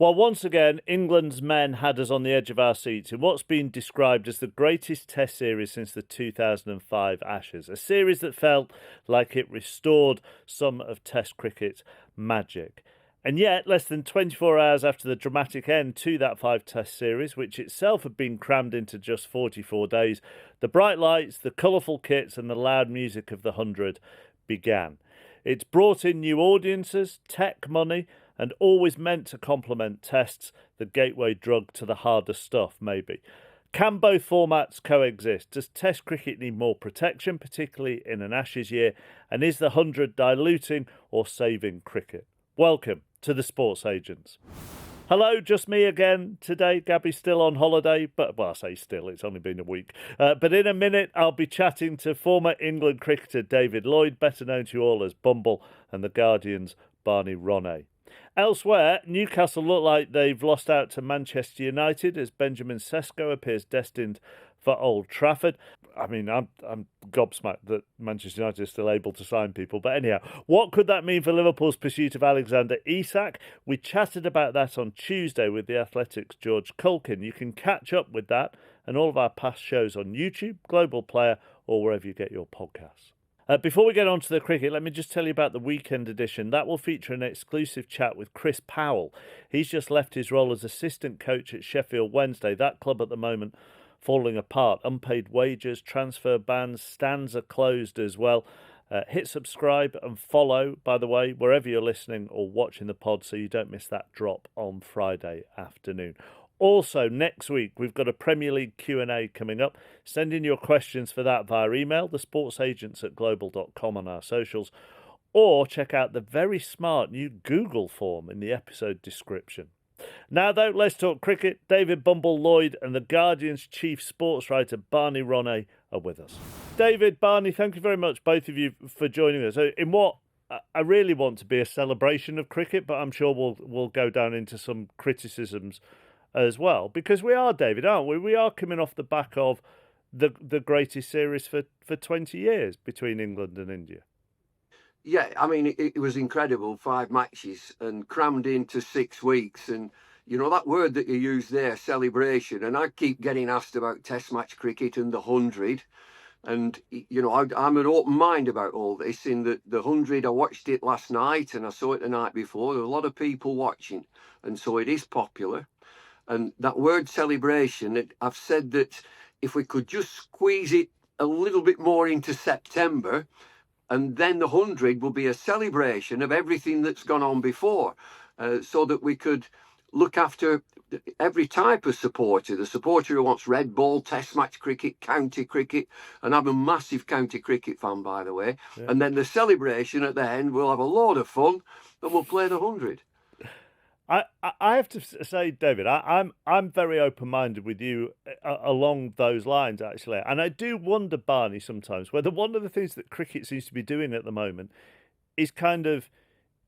Well, once again, England's men had us on the edge of our seats in what's been described as the greatest Test series since the 2005 Ashes, a series that felt like it restored some of Test cricket's magic. And yet, less than 24 hours after the dramatic end to that five-Test series, which itself had been crammed into just 44 days, the bright lights, the colourful kits and the loud music of the 100 began. It's brought in new audiences, tech money, and always meant to complement Tests, the gateway drug to the harder stuff, maybe. Can both formats coexist? Does Test cricket need more protection, particularly in an Ashes year? And is the 100 diluting or saving cricket? Welcome to the Sports Agents. Hello, just me again today. Gabby's still on holiday, but, well, I say still, it's only been a week. But in a minute, I'll be chatting to former England cricketer David Lloyd, better known to you all as Bumble, and the Guardian's Barney Ronay. Elsewhere, Newcastle look like they've lost out to Manchester United as Benjamin Sesko appears destined for Old Trafford. I mean, I'm gobsmacked that Manchester United is still able to sign people. But anyhow, what could that mean for Liverpool's pursuit of Alexander Isak? We chatted about that on Tuesday with The Athletic's George Culkin. You can catch up with that and all of our past shows on YouTube, Global Player, or wherever you get your podcasts. Before we get on to the cricket, let me just tell you about the weekend edition. That will feature an exclusive chat with Chris Powell. He's just left his role as assistant coach at Sheffield Wednesday. That club at the moment falling apart. Unpaid wages, transfer bans, stands are closed as well. Hit subscribe and follow, by the way, wherever you're listening or watching the pod so you don't miss that drop on Friday afternoon. Also, next week, we've got a Premier League Q&A coming up. Send in your questions for that via email, thesportsagents@global.com on our socials, or check out the very smart new Google form in the episode description. Now, though, let's talk cricket. David Bumble Lloyd and the Guardian's chief sports writer, Barney Ronay, are with us. David, Barney, thank you very much, both of you, for joining us. So in what I really want to be a celebration of cricket, but I'm sure we'll go down into some criticisms as well, because we are, David, aren't we? We are coming off the back of the greatest series for 20 years between England and India. Yeah, I mean, it was incredible, 5 matches and crammed into 6 weeks. And, you know, that word that you used there, celebration, and I keep getting asked about Test match cricket and the 100. And, you know, I'm an open mind about all this. In the 100, I watched it last night and I saw it the night before. There were a lot of people watching. And so it is popular. And that word celebration, I've said that if we could just squeeze it a little bit more into September, and then the 100 will be a celebration of everything that's gone on before, so that we could look after every type of supporter, the supporter who wants red ball, Test match cricket, county cricket, and I'm a massive county cricket fan, by the way. Yeah. And then the celebration at the end, we'll have a load of fun and we'll play the 100. I have to say, David, I'm very open-minded with you along those lines, actually. And I do wonder, Barney, sometimes whether one of the things that cricket seems to be doing at the moment is kind of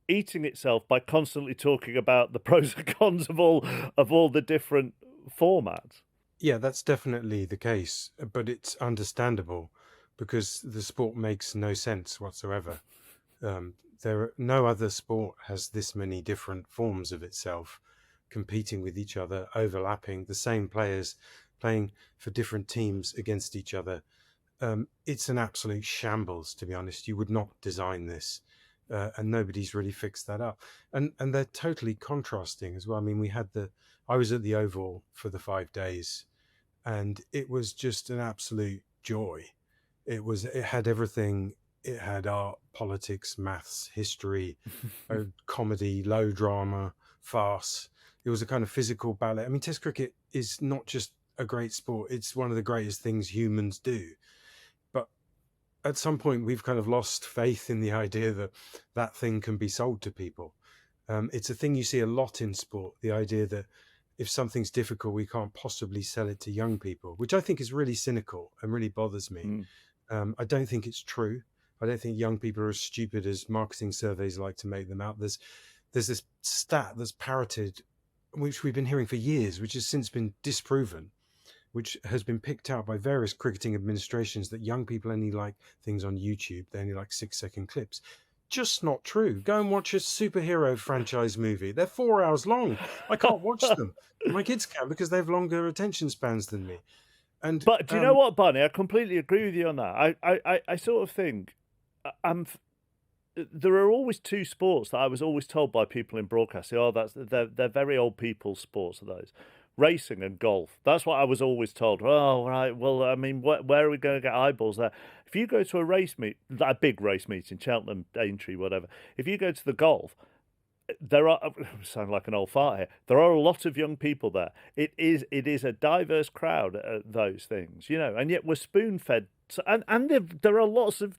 eating itself by constantly talking about the pros and cons of all the different formats. Yeah, that's definitely the case, but it's understandable because the sport makes no sense whatsoever. No other sport has this many different forms of itself, competing with each other, overlapping, the same players playing for different teams against each other. It's an absolute shambles, to be honest. You would not design this, and nobody's really fixed that up. And they're totally contrasting as well. I mean, I was at the Oval for the 5 days, and it was just an absolute joy. It had everything. It had art, politics, maths, history, comedy, low drama, farce. It was a kind of physical ballet. I mean, Test cricket is not just a great sport. It's one of the greatest things humans do. But at some point, we've kind of lost faith in the idea that that thing can be sold to people. It's a thing you see a lot in sport, the idea that if something's difficult, we can't possibly sell it to young people, which I think is really cynical and really bothers me. I don't think it's true. I don't think young people are as stupid as marketing surveys like to make them out. There's this stat that's parroted, which we've been hearing for years, which has since been disproven, which has been picked out by various cricketing administrations, that young people only like things on YouTube. They only like 6-second clips. just not true. Go and watch a superhero franchise movie. They're 4 hours long. I can't watch them. My kids can because they have longer attention spans than me. And But do you know what, Barney? I completely agree with you on that. I sort of think there are always two sports that I was always told by people in broadcasting, they're very old people's sports, are those. Racing and golf. That's what I was always told. Oh, right. Well, I mean, where are we going to get eyeballs there? If you go to a race meet, a big race meeting, Cheltenham, Aintree, whatever, if you go to the golf, there are, I sound like an old fart here, there are a lot of young people there. It is a diverse crowd at those things, and yet we're spoon-fed. And there are lots of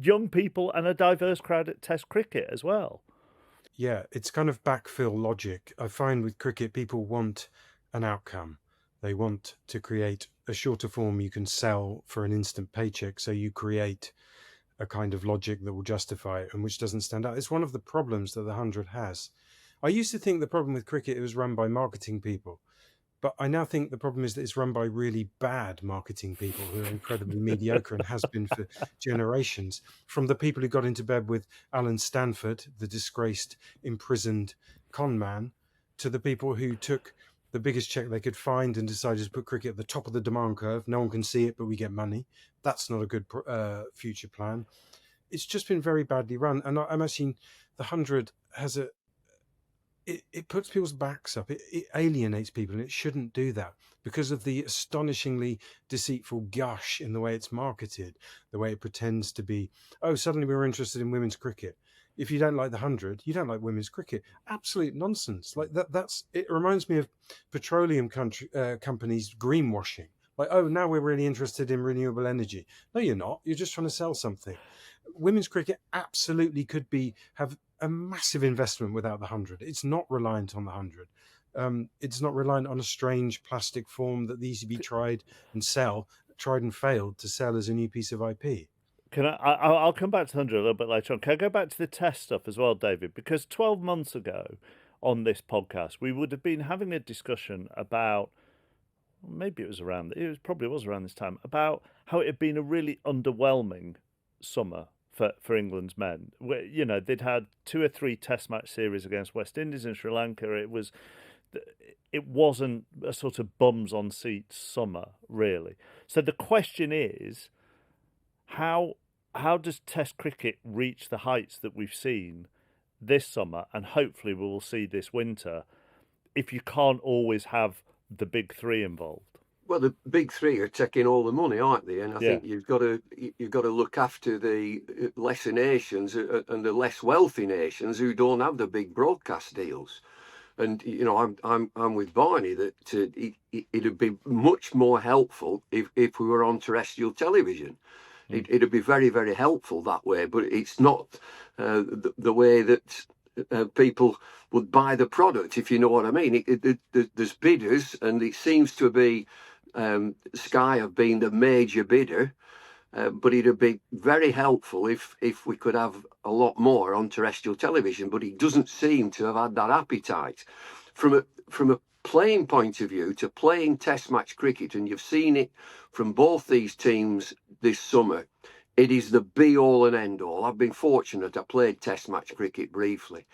young people and a diverse crowd at Test cricket as well. Yeah, it's kind of backfill logic. I find with cricket, people want an outcome. They want to create a shorter form you can sell for an instant paycheck, so you create a kind of logic that will justify it and which doesn't stand out. It's one of the problems that the 100 has. I used to think the problem with cricket, it was run by marketing people, but I now think the problem is that it's run by really bad marketing people who are incredibly mediocre and has been for generations, from the people who got into bed with Alan Stanford, the disgraced, imprisoned con man, to the people who took the biggest check they could find and decided to put cricket at the top of the demand curve. No one can see it, but we get money. That's not a good future plan. It's just been very badly run. And I'm actually, the 100 has it puts people's backs up. It alienates people, and it shouldn't do that because of the astonishingly deceitful gush in the way it's marketed, the way it pretends to be, oh, suddenly we're interested in women's cricket. If you don't like the 100, you don't like women's cricket. Absolute nonsense. Like it reminds me of petroleum companies greenwashing. Like, oh, now we're really interested in renewable energy. No, you're not. You're just trying to sell something. Women's cricket absolutely could have a massive investment without the 100. It's not reliant on the 100. It's not reliant on a strange plastic form that the ECB tried and failed to sell as a new piece of IP. I'll come back to 100 a little bit later on. Can I go back to the Test stuff as well, David? Because 12 months ago on this podcast, we would have been having a discussion about, maybe probably was around this time, about how it had been a really underwhelming summer for England's men. They'd had 2 or 3 Test match series against West Indies and Sri Lanka. It wasn't a sort of bums on seats summer, really. So the question is, how does Test cricket reach the heights that we've seen this summer, and hopefully we will see this winter, if you can't always have the big three involved? Well, the big three are taking all the money, aren't they? And I think you've got to look after the lesser nations and the less wealthy nations who don't have the big broadcast deals. And I'm with Barney that it'd be much more helpful if we were on terrestrial television. It'd be very, very helpful that way, but it's not the way that people would buy the product, if you know what I mean. There's bidders, and it seems to be Sky have been the major bidder, but it'd be very helpful if we could have a lot more on terrestrial television, but it doesn't seem to have had that appetite. From a playing point of view, to playing Test match cricket, and you've seen it from both these teams this summer, it is the be-all and end-all. I've been fortunate. I played Test match cricket briefly.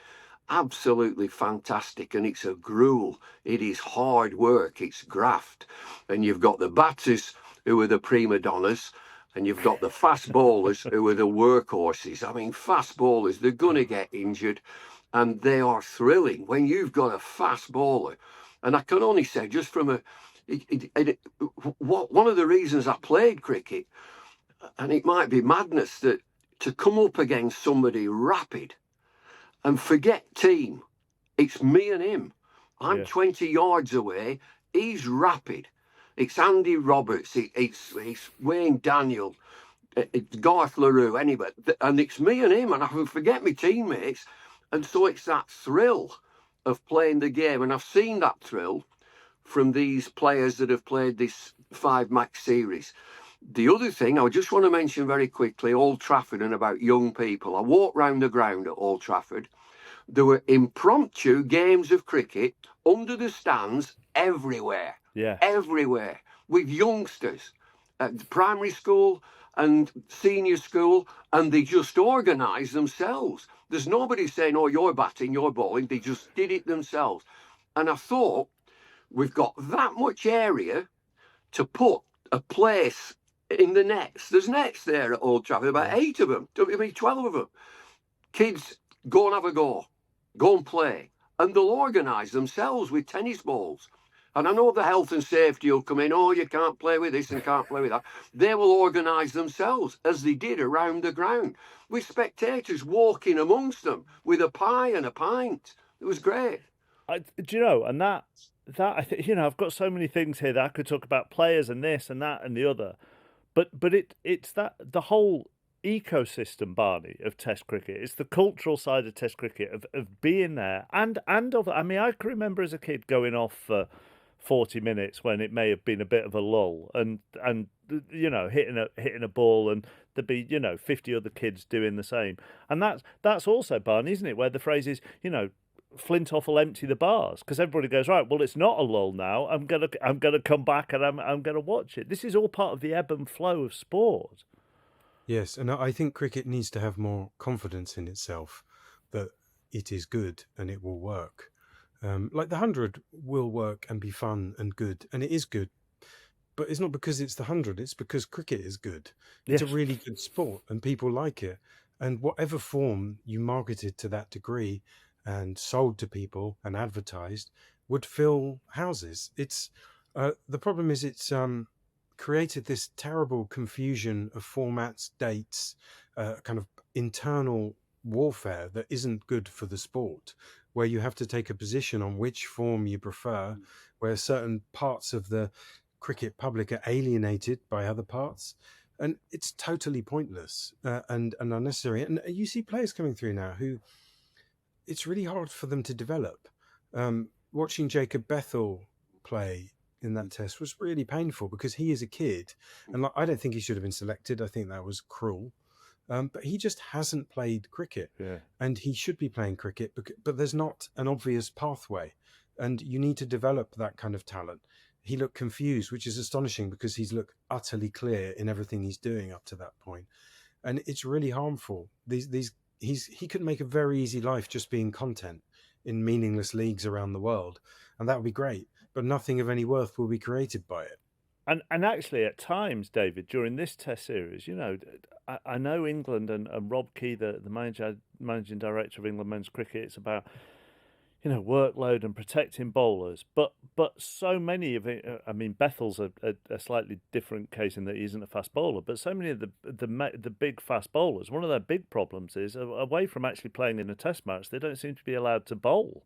Absolutely fantastic, and it's a gruel. It is hard work. It's graft. And you've got the batters who are the prima donnas, and you've got the fast bowlers who are the workhorses. I mean, fast bowlers, they're going to get injured, and they are thrilling when you've got a fast bowler. And I can only say, just from one of the reasons I played cricket, and it might be madness, that to come up against somebody rapid and forget team, it's me and him. I'm 20 yards away, he's rapid. It's Andy Roberts, it's Wayne Daniel, it's Garth LaRue, anybody, and it's me and him, and I can forget my teammates. And so it's that thrill of playing the game, and I've seen that thrill from these players that have played this 5-match series. The other thing I just want to mention very quickly, Old Trafford, and about young people. I walked round the ground at Old Trafford. There were impromptu games of cricket under the stands everywhere. Everywhere, with youngsters at primary school and senior school, and they just organise themselves. There's nobody saying, oh, you're batting, you're bowling. They just did it themselves. And I thought, we've got that much area to put a place in the nets. There's nets there at Old Trafford, about 8 of them, don't you mean 12 of them. Kids, go and have a go and play. And they'll organise themselves with tennis balls. And I know the health and safety will come in, oh, you can't play with this and can't play with that. They will organise themselves, as they did around the ground, with spectators walking amongst them with a pie and a pint. It was great. Do you know, and that I think, I've got so many things here that I could talk about, players and this and that and the other. But it's that the whole ecosystem, Barney, of Test cricket. It's the cultural side of Test cricket, of being there and of. I mean, I can remember as a kid going off for 40 minutes when it may have been a bit of a lull, and hitting a ball, and there'd be 50 other kids doing the same. And that's also, Barney, isn't it, where the phrase is, Flintoff will empty the bars, because everybody goes, right, well, it's not a lull now. I'm gonna come back and I'm gonna watch it. This is all part of the ebb and flow of sport. Yes, and I think cricket needs to have more confidence in itself that it is good and it will work. Like the 100 will work and be fun and good, and it is good. But it's not because it's the 100, it's because cricket is good. It's a really good sport and people like it. And whatever form you marketed to that degree and sold to people and advertised would fill houses. It's the problem is it's created this terrible confusion of formats, dates, kind of internal warfare that isn't good for the sport, where you have to take a position on which form you prefer, where certain parts of the cricket public are alienated by other parts. And it's totally pointless and unnecessary. And you see players coming through now who it's really hard for them to develop. Watching Jacob Bethel play in that test was really painful because he is a kid. And I don't think he should have been selected. I think that was cruel. But he just hasn't played cricket. Yeah. And he should be playing cricket, but there's not an obvious pathway. And you need to develop that kind of talent. He looked confused, which is astonishing because he's looked utterly clear in everything he's doing up to that point. And it's really harmful. He could make a very easy life just being content in meaningless leagues around the world. And that would be great. But nothing of any worth will be created by it. And actually, at times, David, during this Test series, I know England and Rob Key, the managing director of England men's cricket, it's about workload and protecting bowlers, but so many of it. I mean, Bethel's a slightly different case in that he isn't a fast bowler, but so many of the big fast bowlers, one of their big problems is away from actually playing in a Test match, they don't seem to be allowed to bowl.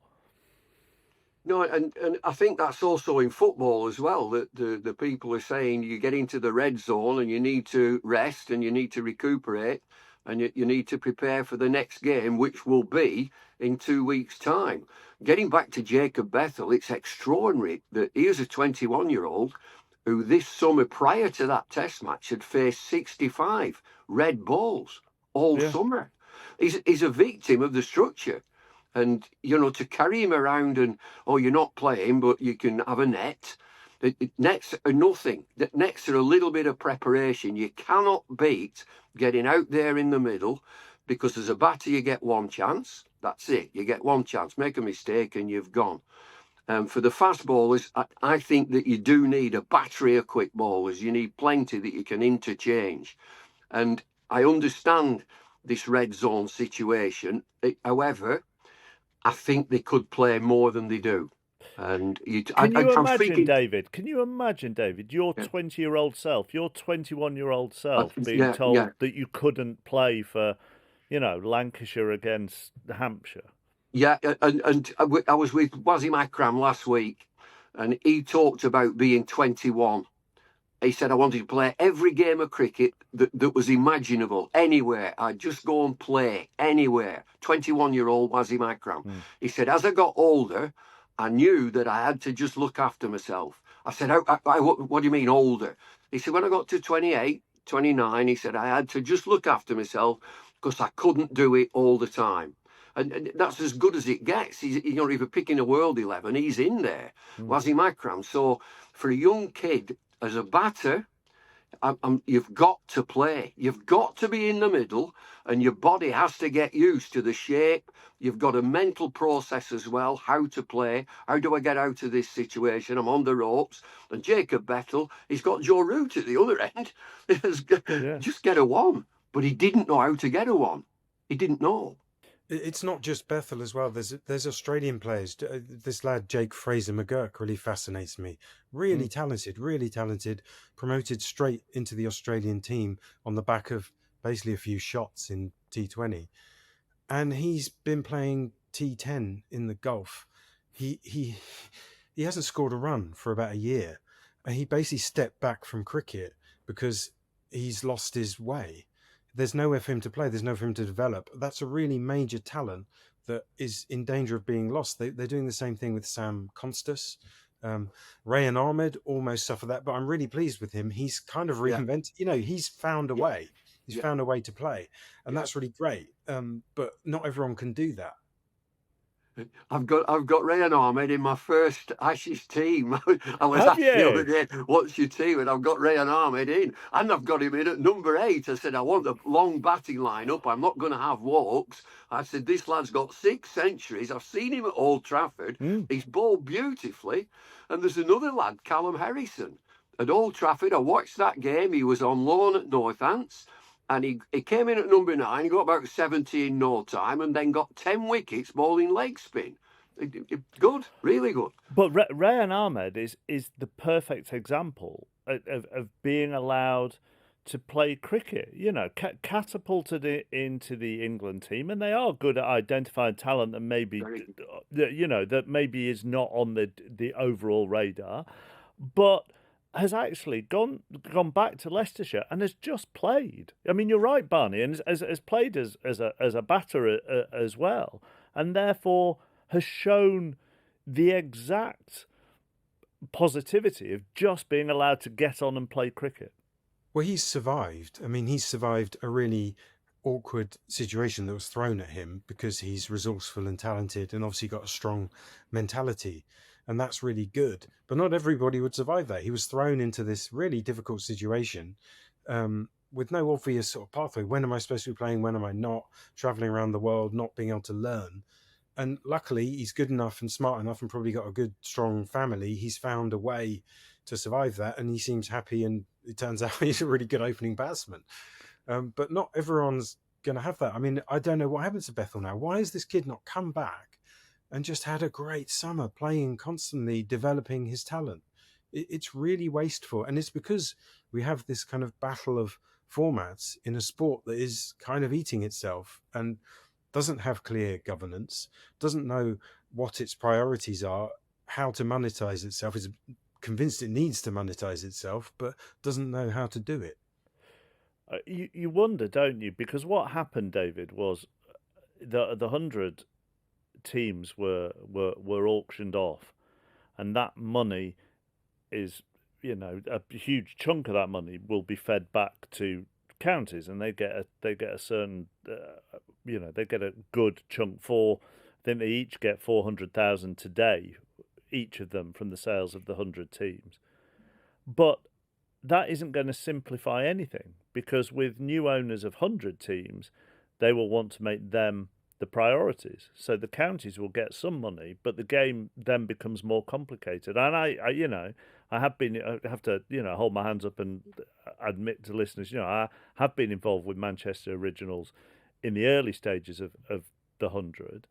No, and I think that's also in football as well, that the people are saying you get into the red zone and you need to rest and you need to recuperate and you need to prepare for the next game, which will be in 2 weeks' time. Getting back to Jacob Bethel, it's extraordinary that he is a 21-year-old who this summer prior to that Test match had faced 65 red balls all summer. He's a victim of the structure. And, to carry him around and, you're not playing, but you can have a net. Nets are nothing. Nets are a little bit of preparation. You cannot beat getting out there in the middle because as a batter, you get one chance. That's it. You get one chance. Make a mistake and you've gone. For the fast bowlers, I think that you do need a battery of quick bowlers. You need plenty that you can interchange. And I understand this red zone situation. However, I think they could play more than they do. And Can you imagine, David, your 20-year-old self, your 21-year-old self being told that you couldn't play for, Lancashire against Hampshire? Yeah, and I was with Wasim Akram last week, and he talked about being 21. He said, I wanted to play every game of cricket that was imaginable, anywhere. I'd just go and play anywhere. 21-year-old Wasim Akram. He said, as I got older, I knew that I had to just look after myself. I said, what do you mean older? He said, when I got to 28, 29, he said, I had to just look after myself because I couldn't do it all the time. And that's as good as it gets. He's, if you're picking a world 11, he's in there, Wasim Akram. So for a young kid, as a batter, You've got to play. You've got to be in the middle, and your body has to get used to the shape. You've got a mental process as well, how to play. How do I get out of this situation? I'm on the ropes. And Jacob Bettel, he's got Joe Root at the other end. Just get a one. But he didn't know how to get a one. He didn't know. It's not just Bethel as well. There's Australian players. This lad Jake Fraser McGurk really fascinates me. Really talented. Promoted straight into the Australian team on the back of basically a few shots in T20, and he's been playing T10 in the Gulf. He hasn't scored a run for about a year, and he basically stepped back from cricket because he's lost his way. There's nowhere for him to play. There's nowhere for him to develop. That's a really major talent that is in danger of being lost. They're doing the same thing with Sam Constas. Rayan Ahmed almost suffered that, but I'm really pleased with him. He's kind of reinvented. He's found a way. He's found a way to play, and that's really great. But not everyone can do that. I've got Rayan Ahmed in my first Ashes team. I was asked the other day, what's your team? And I've got Rayan Ahmed in. And I've got him in at number 8. I said, I want a long batting lineup. I'm not going to have walks. I said, this lad's got 6 centuries. I've seen him at Old Trafford. He's bowled beautifully. And there's another lad, Callum Harrison, at Old Trafford. I watched that game. He was on loan at Northants. And he came in at number 9, he got about 70 in no time, and then got 10 wickets bowling leg spin. Good, really good. But Rayan Ahmed is the perfect example of being allowed to play cricket. Catapulted it into the England team, and they are good at identifying talent that maybe that maybe is not on the overall radar, but has actually gone back to Leicestershire and has just played. I mean, you're right, Barney, and has played as a batter as well, and therefore has shown the exact positivity of just being allowed to get on and play cricket. Well, he's survived. I mean, he's survived a really awkward situation that was thrown at him because he's resourceful and talented and obviously got a strong mentality. And that's really good. But not everybody would survive that. He was thrown into this really difficult situation with no obvious sort of pathway. When am I supposed to be playing? When am I not? Traveling around the world, not being able to learn. And luckily, he's good enough and smart enough and probably got a good, strong family. He's found a way to survive that. And he seems happy. And it turns out he's a really good opening batsman. But not everyone's going to have that. I mean, I don't know what happens to Bethel now. Why has this kid not come back and just had a great summer playing constantly, developing his talent? It's really wasteful. And it's because we have this kind of battle of formats in a sport that is kind of eating itself and doesn't have clear governance, doesn't know what its priorities are, how to monetize itself, is convinced it needs to monetize itself, but doesn't know how to do it. You wonder, don't you? Because what happened, David, was the 100 teams were auctioned off, and that money is, a huge chunk of that money will be fed back to counties, and they get a certain they get a good chunk for. I think they each get 400,000 today, each of them, from the sales of the 100 teams. But that isn't going to simplify anything, because with new owners of 100 teams, they will want to make them the priorities. So the counties will get some money, but the game then becomes more complicated. And I have to hold my hands up and admit to listeners, I have been involved with Manchester Originals in the early stages of the 100,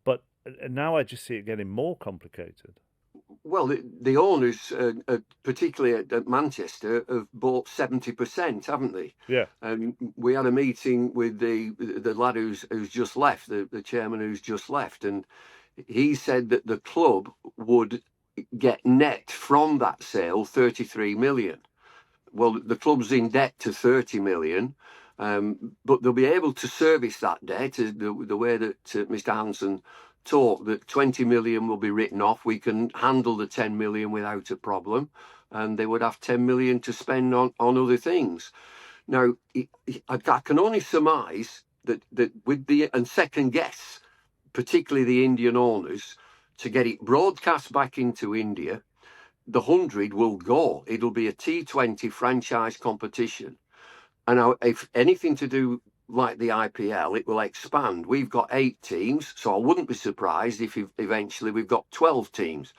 but now I just see it getting more complicated. Well, the owners, particularly at Manchester, have bought 70%, haven't they? Yeah. And we had a meeting with the lad who's just left, the chairman who's just left, and he said that the club would get net from that sale 33 million. Well, the club's in debt to 30 million, but they'll be able to service that debt the way that Mr. Hansen talk, that 20 million will be written off. We can handle the 10 million without a problem, and they would have 10 million to spend on other things. Now, I can only surmise that with and second guess, particularly the Indian owners, to get it broadcast back into India, the 100 will go. It'll be a T20 franchise competition. And if anything to do like the IPL, it will expand. We've got 8 teams, so I wouldn't be surprised if eventually we've got 12 teams,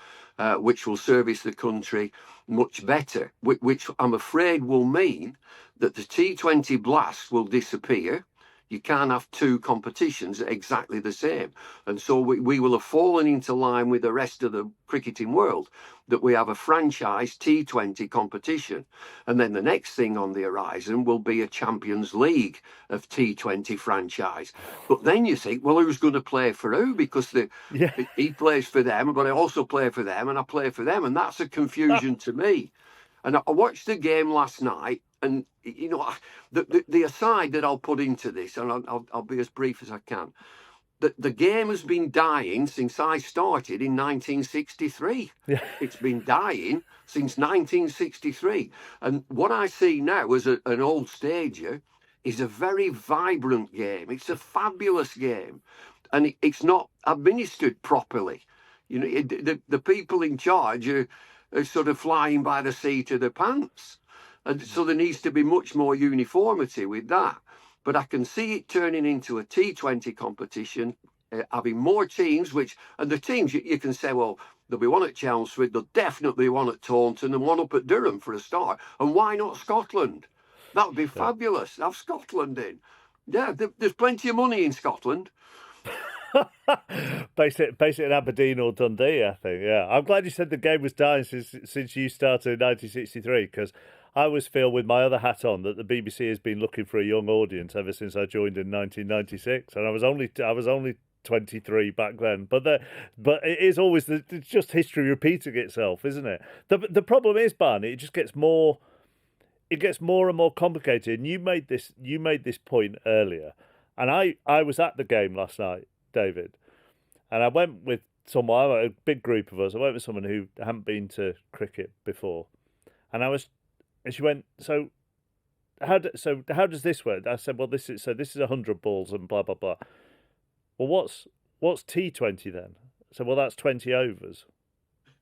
which will service the country much better, which I'm afraid will mean that the T20 Blast will disappear. You can't have 2 competitions exactly the same. And so we will have fallen into line with the rest of the cricketing world, that we have a franchise T20 competition. And then the next thing on the horizon will be a Champions League of T20 franchise. But then you think, well, who's going to play for who? Because he plays for them, but I also play for them and I play for them. And that's a confusion to me. And I watched the game last night, and the aside that I'll put into this, and I'll be as brief as I can. The game has been dying since I started in 1963. Yeah. It's been dying since 1963. And what I see now as an old stager is a very vibrant game. It's a fabulous game. And it's not administered properly. The people in charge are sort of flying by the seat of their pants. And so there needs to be much more uniformity with that. But I can see it turning into a T20 competition, having more teams, and the teams you can say, well, there'll be one at Chelmsford, there'll definitely be one at Taunton and one up at Durham for a start. And why not Scotland? That would be fabulous. Have Scotland in. Yeah, there's plenty of money in Scotland. Basically in Aberdeen or Dundee, I think. Yeah, I'm glad you said the game was dying since you started in 1963, because I always feel with my other hat on that the BBC has been looking for a young audience ever since I joined in 1996, and I was only 23 back then. But it is always it's just history repeating itself, isn't it? The problem is, Barney, it just gets more. It gets more and more complicated. And you made this point earlier, and I was at the game last night, David, and I went with someone, a big group of us. I went with someone who hadn't been to cricket before, and she went, so how does this work? I said, well, this is 100 balls and blah blah blah. Well, what's T20 then? So well, that's 20 overs.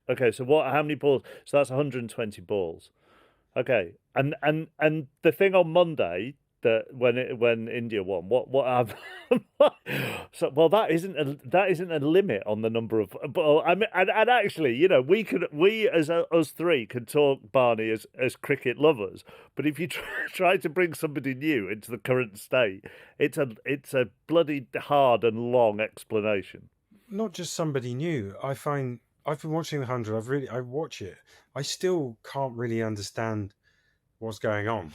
Okay, so how many balls? So that's 120 balls. Okay, and the thing on Monday, that when India won, what so well, that isn't a limit on the number of, but I mean, and actually, we as us three can talk, Barney, as cricket lovers, but if you try to bring somebody new into the current state, it's a bloody hard and long explanation. Not just somebody new. I find I've been watching the 100. I watch it. I still can't really understand what's going on.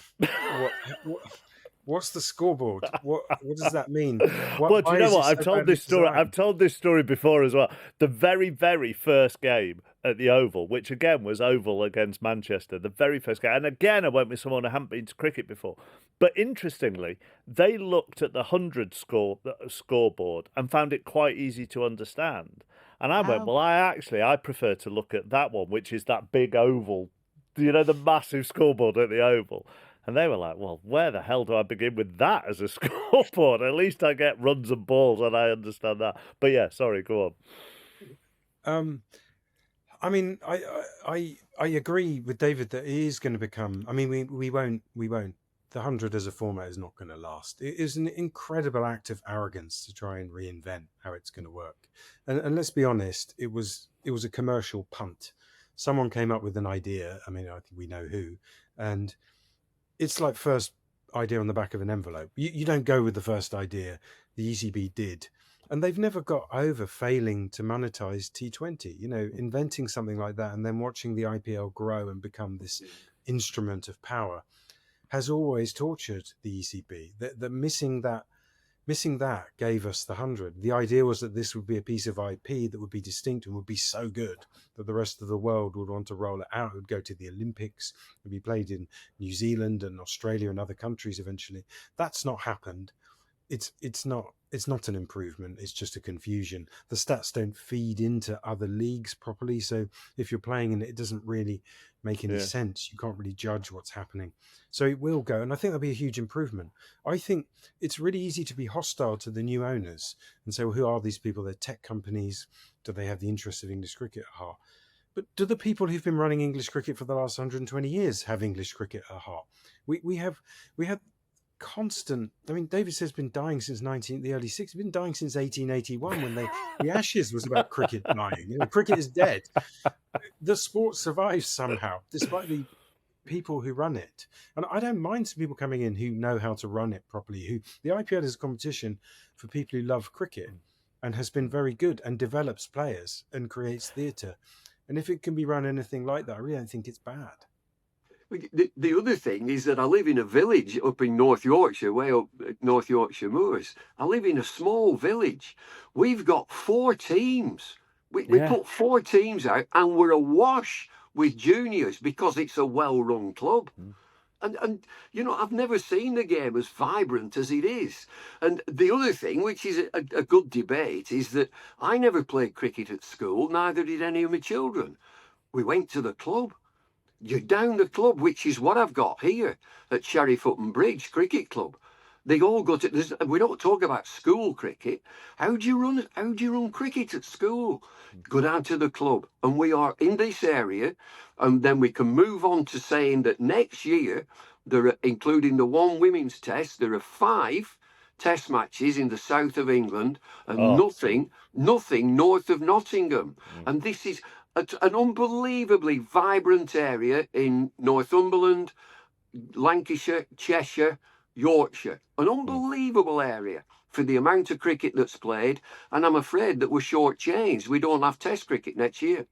What's the scoreboard? What does that mean? Well, do you know what? I've told this story. I've told this story before as well. The very, very first game at the Oval, which again was Oval against Manchester, the very first game. And again, I went with someone who hadn't been to cricket before. But interestingly, they looked at the 100 scoreboard and found it quite easy to understand. And I went, well, I prefer to look at that one, which is that big oval, the massive scoreboard at the Oval. And they were like, well, where the hell do I begin with that as a scoreboard? At least I get runs and balls and I understand that. But yeah, sorry, go on. I mean, I agree with David that it is going to become, I mean, we won't. The 100 as a format is not going to last. It is an incredible act of arrogance to try and reinvent how it's going to work. And let's be honest, it was a commercial punt. Someone came up with an idea. I mean, I think we know who. And it's like first idea on the back of an envelope. You don't go with the first idea. The ECB did. And they've never got over failing to monetize T20, inventing something like that and then watching the IPL grow and become this instrument of power has always tortured the ECB. That missing that gave us the 100. The idea was that this would be a piece of IP that would be distinct and would be so good that the rest of the world would want to roll it out. It would go to the Olympics, it would be played in New Zealand and Australia and other countries eventually. That's not happened. It's not an improvement. It's just a confusion. The stats don't feed into other leagues properly. So if you're playing in it, it doesn't really make any sense. You can't really judge what's happening. So it will go. And I think that'll be a huge improvement. I think it's really easy to be hostile to the new owners and say, well, who are these people? They're tech companies. Do they have the interests of English cricket at heart? But do the people who've been running English cricket for the last 120 years have English cricket at heart? We have constant. I mean, Davis has been dying since the early 60s. Been dying since 1881 when the Ashes was about cricket dying. Cricket is dead. The sport survives somehow, despite the people who run it. And I don't mind some people coming in who know how to run it properly. Who the IPL is a competition for people who love cricket and has been very good and develops players and creates theatre. And if it can be run anything like that, I really don't think it's bad. The other thing is that I live in a village up in North Yorkshire, way up North Yorkshire Moors. I live in a small village. We've got 4 teams. We put 4 teams out, and we're awash with juniors because it's a well-run club. And I've never seen the game as vibrant as it is. And the other thing, which is a good debate, is that I never played cricket at school, neither did any of my children. We went to the club. You're down the club, which is what I've got here at Sherryfoot Bridge Cricket Club. They all go to. We don't talk about school cricket. How do you run cricket at school? Go down to the club, and we are in this area, and then we can move on to saying that next year, including the one women's test, there are 5 test matches in the south of England, and nothing north of Nottingham, and this is an unbelievably vibrant area in Northumberland, Lancashire, Cheshire, Yorkshire. An unbelievable area for the amount of cricket that's played, and I'm afraid that we're shortchanged. We don't have Test cricket next year.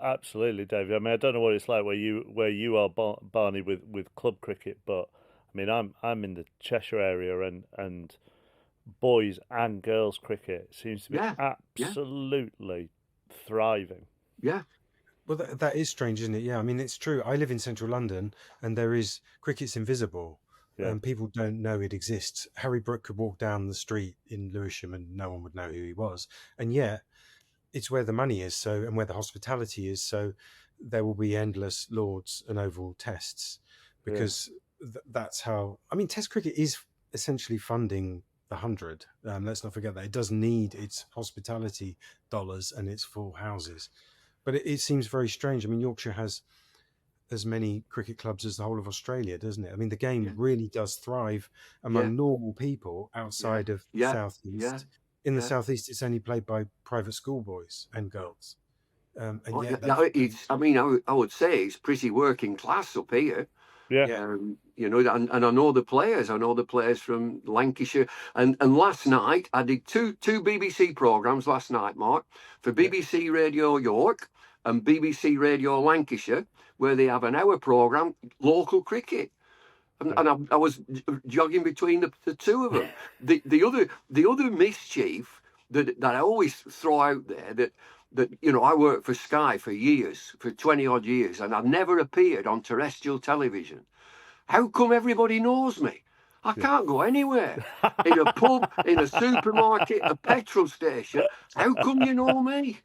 Absolutely, David. I mean, I don't know what it's like where you are, Barney, with club cricket, but I mean, I'm in the Cheshire area, and boys and girls cricket seems to be absolutely thriving. Yeah. Well, that is strange, isn't it? Yeah, I mean, it's true. I live in central London, and cricket's invisible. And people don't know it exists. Harry Brook could walk down the street in Lewisham and no one would know who he was. And yet, it's where the money is, and where the hospitality is. So there will be endless Lords and Oval tests because that's how. I mean, Test cricket is essentially funding the 100. Let's not forget that it does need its hospitality dollars and its full houses. But it seems very strange. I mean, Yorkshire has as many cricket clubs as the whole of Australia, doesn't it? I mean, the game really does thrive among normal people outside of the Southeast. In the Southeast, it's only played by private schoolboys and girls. I would say it's pretty working class up here. And I know the players. I know the players from Lancashire. And last night, I did two BBC programmes last night, Mark, for BBC Radio York and BBC Radio Lancashire, where they have an hour programme, local cricket. And I was jogging between the two of them. The other mischief that I always throw out there, that I worked for Sky for 20 odd years, and I've never appeared on terrestrial television. How come everybody knows me? I can't go anywhere. In a pub, in a supermarket, a petrol station. How come you know me?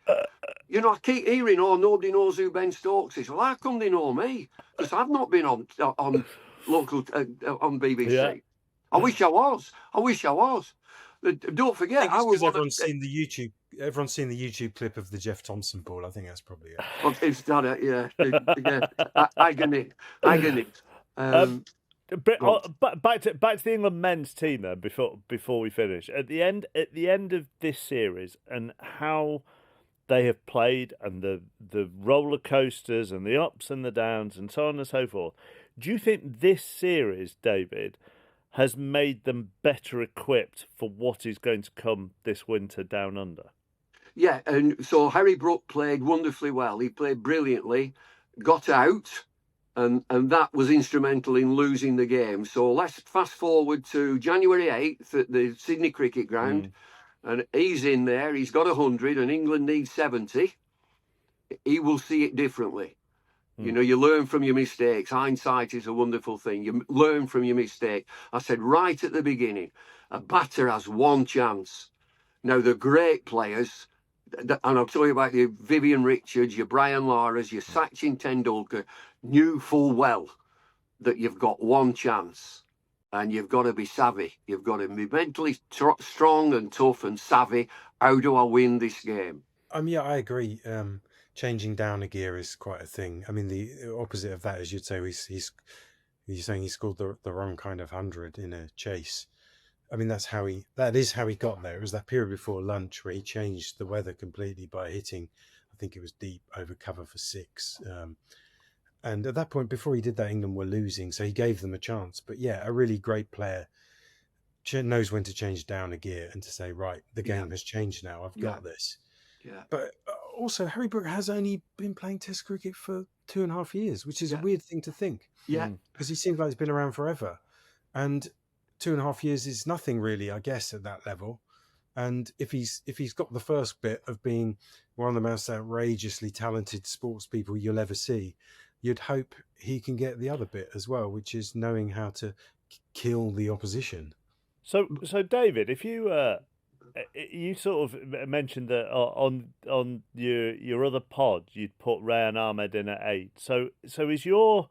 I keep hearing, nobody knows who Ben Stokes is. Well, how come they know me? Because I've not been on local on BBC. Yeah. I wish I was. Don't forget, I was. Everyone's seen the YouTube clip of the Jeff Thompson ball. I think that's probably it. Well, it's done it. Yeah. Agony. Back to the England men's team then. Before we finish, at the end of this series and how they have played and the roller coasters and the ups and the downs and so on and so forth. Do you think this series, David, has made them better equipped for what is going to come this winter down under? Yeah, and so Harry Brook played wonderfully well. He played brilliantly, got out, and that was instrumental in losing the game. So let's fast forward to January 8th at the Sydney Cricket Ground. And he's in there, he's got 100 and England needs 70. He will see it differently. You learn from your mistakes. Hindsight is a wonderful thing. You learn from your mistake. I said right at the beginning, a batter has one chance. Now, the great players, and I'll tell you about your Vivian Richards, your Brian Laras, your Sachin Tendulkar, knew full well that you've got one chance. And you've got to be savvy. You've got to be mentally strong and tough and savvy. How do I win this game? Yeah, I agree. changing down a gear is quite a thing. I mean, the opposite of that is you'd say he's saying he scored the wrong kind of 100 in a chase. I mean, that is how he got there. It was that period before lunch where he changed the weather completely by hitting, I think it was deep over cover for 6. And at that point, before he did that, England were losing, so he gave them a chance. But yeah, a really great player knows when to change down a gear and to say, right, the game has changed now. I've got this. Yeah. But also, Harry Brook has only been playing Test cricket for 2.5 years, which is a weird thing to think. Yeah. Because he seems like he's been around forever. And 2.5 years is nothing really, I guess, at that level. And if he's got the first bit of being one of the most outrageously talented sports people you'll ever see, you'd hope he can get the other bit as well, which is knowing how to kill the opposition. So David, if you sort of mentioned that on your other pod you'd put Rayan Ahmed in at 8. So is your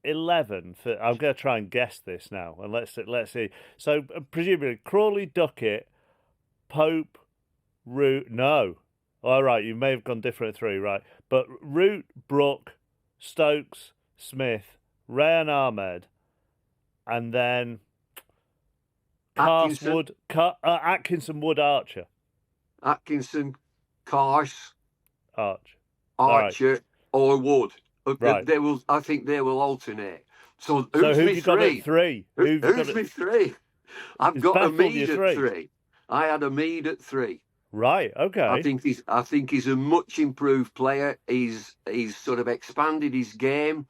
11 for? I'm going to try and guess this now, and let's see. So presumably Crawley, Duckett, Pope, Root. No, all right, you may have gone different at 3, right? But Root, Brook, Stokes, Smith, Rayan Ahmed, and then Atkinson, Atkinson, Wood, Archer. Atkinson, Carse, Archer, or Wood. Right. I think they will alternate. So who've you got at 3? Who's my 3? I've got a Mead at 3. I had a Mead at 3. Right. Okay. I think he's a much improved player. He's sort of expanded his game.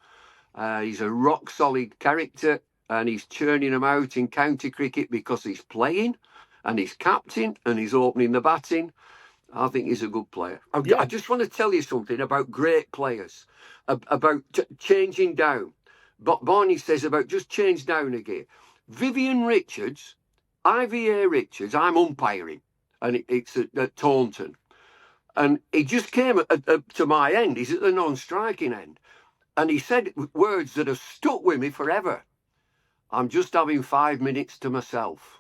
He's a rock solid character, and he's churning them out in county cricket because he's playing, and he's captain, and he's opening the batting. I think he's a good player. I just want to tell you something about great players, about changing down. But Barney says about just change down again. Vivian Richards, IVA Richards, I'm umpiring, and it's at Taunton. And he just came to my end. He's at the non-striking end. And he said words that have stuck with me forever. I'm just having 5 minutes to myself.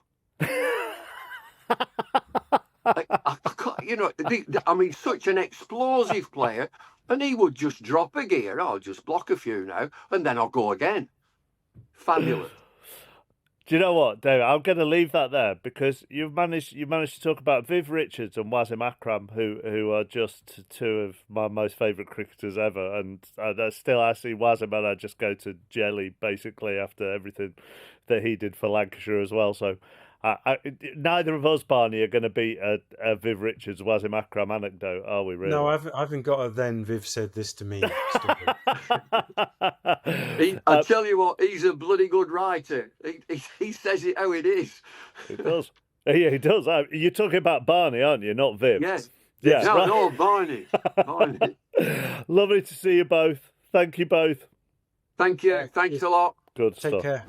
I mean, such an explosive player, and he would just drop a gear. I'll just block a few now, and then I'll go again. Fabulous. Do you know what, David? I'm going to leave that there because you managed to talk about Viv Richards and Wasim Akram, who are just 2 of my most favourite cricketers ever, and still I see Wasim and I just go to jelly basically after everything that he did for Lancashire as well. So. Neither of us, Barney, are going to beat a Viv Richards, Wasim Akram anecdote, are we? Really? No, I haven't got a then Viv said this to me. I tell you what, he's a bloody good writer. He says it how it is. He does. Yeah, he does. You're talking about Barney, aren't you? Not Viv. Yes. Yeah. No, Barney. Barney. Lovely to see you both. Thank you both. Thank you. Thanks a lot. Good Take stuff. care.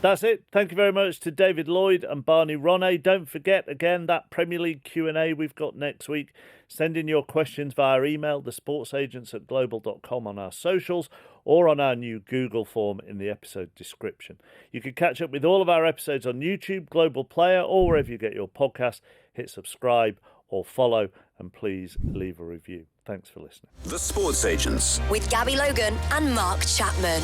That's it. Thank you very much to David Lloyd and Barney Ronay. Don't forget, again, that Premier League Q&A we've got next week. Send in your questions via email, thesportsagents@global.com, on our socials, or on our new Google form in the episode description. You can catch up with all of our episodes on YouTube, Global Player, or wherever you get your podcast. Hit subscribe or follow, and please leave a review. Thanks for listening. The Sports Agents with Gabby Logan and Mark Chapman.